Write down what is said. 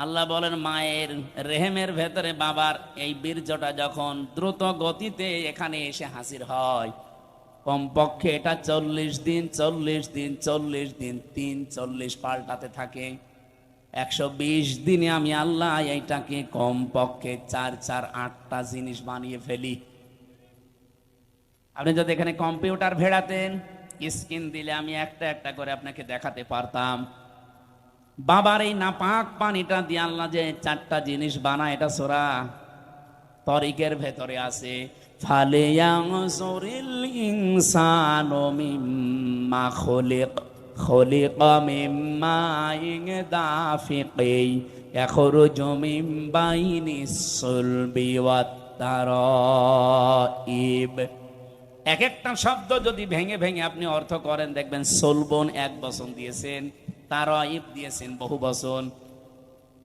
আল্লাহ বলেন মায়ের রেহেমের ভেতরে বাবার এই বীর্যটা যখন দ্রুত গতিতে এখানে এসে হাজির হয়, কমপক্ষে এটা 40 দিন 40 দিন 40 দিন 43 পাল্টাতে থাকে। 120 দিনে আমি আল্লাহ এইটাকে কমপক্ষে 4-8টা জিনিস বানিয়ে ফেলি। আপনি যদি এখানে কম্পিউটার ভেড়াতেন, স্ক্রিন দিলে আমি একটা একটা করে আপনাকে দেখাতে পারতাম। বাবার এই নাপাক পানিটা দিয়ে আল্লাহ যে 4টা জিনিস বানায়, এটা সূরা তরিকের ভেতরে আছে। ফালিয়ানজুরিল ইনসানু মিম্মা খুলিক, খুলিকা মিম্মা দাফিকি ইয়াখরুজু মিন বাইনিস সুলবি ওয়াত তারাইব। এক একটা শব্দ যদি ভেঙে ভেঙে আপনি অর্থ করেন, দেখবেন সুলবন 1 বচন দিয়েছেন, তারাইব দিয়েছেন বহু বচন।